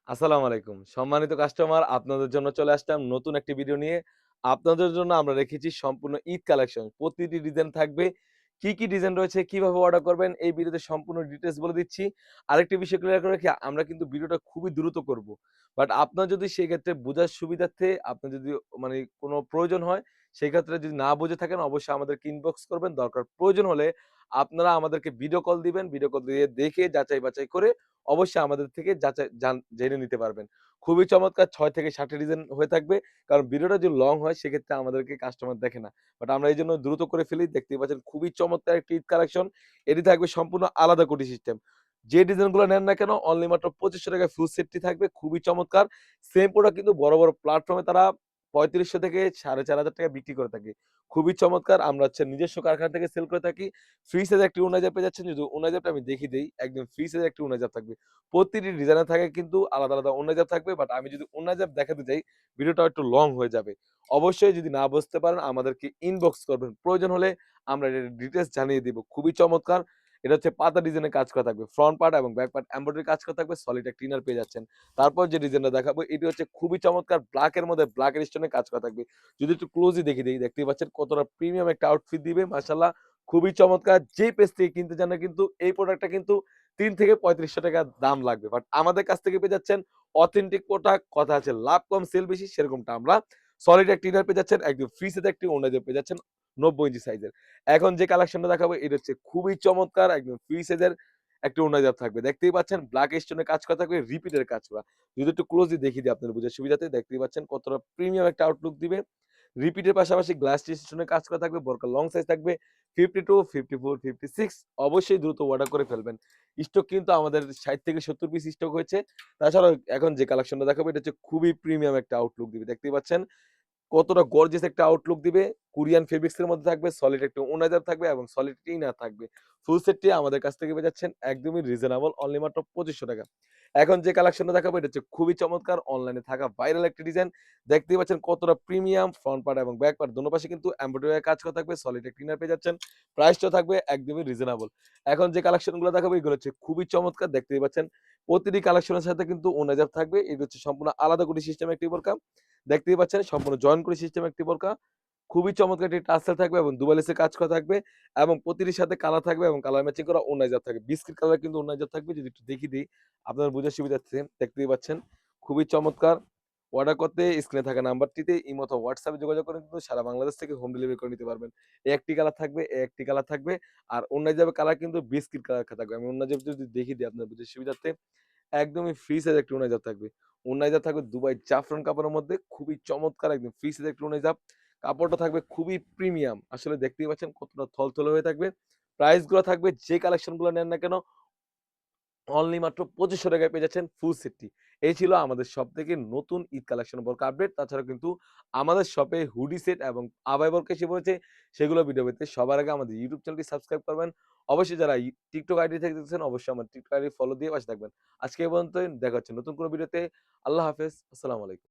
আসসালামু আলাইকুম। সম্মানিত কাস্টমার, আপনাদের জন্য চলে আসলাম নতুন একটি ভিডিও নিয়ে। আপনাদের জন্য আমরা রেখেছি সম্পূর্ণ ঈদ কালেকশন। প্রতিটি ডিজাইন থাকবে। কি ডিজাইন রয়েছে, কিভাবে অর্ডার করবেন এই ভিডিওতে সম্পূর্ণ ডিটেইলস বলে দিচ্ছি। আরেকটি বিষয় ক্লিয়ার করে রাখি, আমরা কিন্তু ভিডিওটা খুবই দ্রুত করব। বাট আপনার যদি সেক্ষেত্রে বোঝার সুবিধার্থে আপনার যদি মানে কোনো প্রয়োজন হয়, সেক্ষেত্রে যদি না বুঝে থাকেন অবশ্যই আমাদেরকে ইনবক্স করবেন। দরকার প্রয়োজন হলে আপনারা আমাদেরকে ভিডিও কল দিবেন। ভিডিও কল দিয়ে দেখে যাচাই বাছাই করে অবশ্যই আমাদের থেকে জেনে নিতে পারবেন। খুবই চমৎকার ৬ থেকে ৭ টা ডিজাইন হয়ে থাকবে। কারণ ভিডিওটা যদি লং হয় সেক্ষেত্রে আমাদেরকে কাস্টমার দেখে না। বাট আমরা এইজন্য দ্রুত করে ফেলি। দেখতেই পাচ্ছেন খুবই চমৎকার একটি ঈদ কালেকশন। এটি থাকবে সম্পূর্ণ আলাদা কোটি সিস্টেম। যে ডিজাইনগুলো নেন না কেন অনলি মাত্র ৳২৫০০ ফুল সেটটি থাকবে। খুবই চমৎকার। সেম প্রোডাক্ট কিন্তু বড় প্ল্যাটফর্মে তারা ৳৩৫০০ থেকে ৳৪,৫০০ বিক্রি করে থাকে। খুবই চমৎকার। আমরা হচ্ছে নিজস্ব কারখানা থেকে সেল করে থাকি। ফ্রি সাইজের একটি ওড়না পেয়ে যাচ্ছেন। যদি ওড়না টা আমি দেখিয়ে দেই, একদম ফ্রি সাইজের একটি ওড়না থাকবে। প্রতিটি ডিজাইনের থাকে কিন্তু আলাদা ওড়না থাকবে। বাট আমি যদি ওড়না দেখাতে যাই, ভিডিওটা একটু লং হয়ে যাবে। অবশ্যই যদি না বুঝতে পারেন আমাদেরকে ইনবক্স করবেন। প্রয়োজন হলে আমরা এটার ডিটেইলস জানিয়ে দিব। খুবই চমৎকার। এটা হচ্ছে পাতা ডিজাইনের কাজ করা থাকবে। ফ্রন্ট পার্ট এবং ব্যাক পার্ট এমব্রয়ডারি কাজ করা থাকবে। সলিড একটা ইনার পেয়ে যাচ্ছেন। তারপর যে ডিজাইনটা দেখাবো এটি হচ্ছে খুবই চমৎকার ব্ল্যাক এর মধ্যে ব্ল্যাক এর স্টোনের কাজ করা থাকবে। যদি একটু ক্লোজলি দেখিয়ে দেই, দেখতেই পাচ্ছেন কতটা প্রিমিয়াম একটা আউটফিট দিবে মাশাআল্লাহ। খুবই চমৎকার। যে পেজ থেকে কিনতে চান না কিন্তু এই প্রোডাক্টটা কিন্তু ৳৩ থেকে ৳৩৫০০ দাম লাগবে। বাট আমাদের কাছ থেকে পেয়ে যাচ্ছেন অথেন্টিক প্রোডাক্ট। কথা আছে লাভ কম সেল বেশি, সেরকমটা আমরা। সলিড একটা ইনার পেয়ে যাচ্ছেন, একদম ফ্রি সাইজের একটি ওড়না পেয়ে যাচ্ছেন ৯০ ইঞ্চি সাইজের। এখন যে কালেকশনটা দেখাবো এটা হচ্ছে খুবই চমৎকার, একদম ফ্রি সাইজের একটি ওড়না থাকবে। দেখতেই পাচ্ছেন ব্ল্যাক স্টোনের কাজ করা থাকবে, রিপিটের কাজ করা। যদি একটু ক্লোজলি দেখিয়ে দিই আপনাদের বোঝার সুবিধাতে, দেখতেই পাচ্ছেন কতটা প্রিমিয়াম একটা আউটলুক দিবে। রিপিটের পাশাপাশি গ্লাস স্টেশনের কাজ করা থাকবে, বোরকা লং সাইজ থাকবে 52, 54, 56। অবশ্যই দ্রুত অর্ডার করে ফেলবেন। স্টক কিন্তু আমাদের ৬০ থেকে ৭০ পিস স্টক হয়েছে। তাছাড়াও এখন যে কালেকশনটা দেখাবো এটা হচ্ছে খুবই প্রিমিয়াম একটা আউটলুক দিবে। দেখতেই পাচ্ছেন কতটা গর্জিয়াস একটা আউটলুক দিবে। কোরিয়ান ফেব্রিক্স এর মধ্যে থাকবে, সলিড একটা ওনার থাকবে এবং সলিড ইনার থাকবে। ফুল সেটটি আমাদের কাছ থেকে পেয়ে যাচ্ছেন একদমই রিজনেবল অনলি মাত্র ৳২৫০০। এখন যে কালেকশনটা দেখাবো এটা হচ্ছে খুবই চমৎকার, অনলাইনে থাকা ভাইরাল একটা ডিজাইন। দেখতেই পাচ্ছেন কতটা প্রিমিয়াম ফ্রন্ট পার্ট এবং ব্যাক পার্ট দোনো পাশে কিন্তু এমব্রয়ডারি কাজ করা থাকবে, সলিড একটা ইনার পেয়ে যাচ্ছেন। প্রাইসটাও থাকবে একদমই রিজনেবল। এখন যে কালেকশনগুলো দেখাবো এগুলো হচ্ছে খুবই চমৎকার। দেখতেই পাচ্ছেন প্রতিটি কালেকশনের সাথে কিন্তু ওনাজাব থাকবে। এগুলো হচ্ছে সম্পূর্ণ আলাদা করে সিস্টেম একটি বোরকা। দেখতেই পাচ্ছেন সম্পূর্ণ জয়েন করে সিস্টেম একটি বোরকা। খুবই চমৎকার একটি টার্সেল থাকবে এবং দুবাই লেসের কাজ করা থাকবে এবং প্রতিটির সাথে কালার থাকবে এবং কালার ম্যাচিং করা ওড়না থাকবে। বিস্কিট কালার কিন্তু ওড়না থাকবে। যদি একটু দেখিয়ে দিই আপনার বোঝার সুবিধার্থে, দেখতেই পাচ্ছেন খুবই চমৎকার। অর্ডার করতে স্ক্রিনে থাকা নাম্বারটিতে ইমো অথবা হোয়াটসঅ্যাপে যোগাযোগ করে কিন্তু সারা বাংলাদেশ থেকে হোম ডেলিভারি করে নিতে পারবেন। এই একটি কালার থাকবে, এই একটি কালার থাকবে। আর ওড়না কালার কিন্তু বিস্কিট কালার থাকবে। আমি ওড়না যদি দেখিয়ে দিই আপনার বুঝার সুবিধার্থে, একদমই ফ্রি সাইজ একটা ওড়না থাকবে। ওড়না থাকবে দুবাই জাফরান কাপড়ের মধ্যে খুবই চমৎকার, একদম ফ্রি সাইজ একটা ওড়না। কাপড়টা থাকবে খুবই প্রিমিয়াম। আসলে দেখতেই পাচ্ছেন কতটা থলথলে হয়ে থাকবে। প্রাইস গুলো থাকবে যে কালেকশন গুলো নেন না কেন অনলি মাত্র ৳২৫০০ পেয়ে যাচ্ছেন ফুল সেটটি। এই ছিল আমাদের সবথেকে নতুন ঈদ কালেকশন বোরকা আপডেট। তাছাড়া কিন্তু আমাদের শপে হুডি সেট এবং আবায়া বোরকা এসে পড়েছে। সেগুলো ভিডিও পেতে সবার আগে আমাদের ইউটিউব চ্যানেলটি সাবস্ক্রাইব করবেন। অবশ্যই যারা টিকটক আইডি থেকে দেখছেন অবশ্যই আমার টিকটক আইডি ফলো দিয়ে পাশে থাকবেন। আজকে এই পর্যন্তই। দেখা হচ্ছে নতুন কোনো ভিডিওতে। আল্লাহ হাফেজ। আসসালামু আলাইকুম।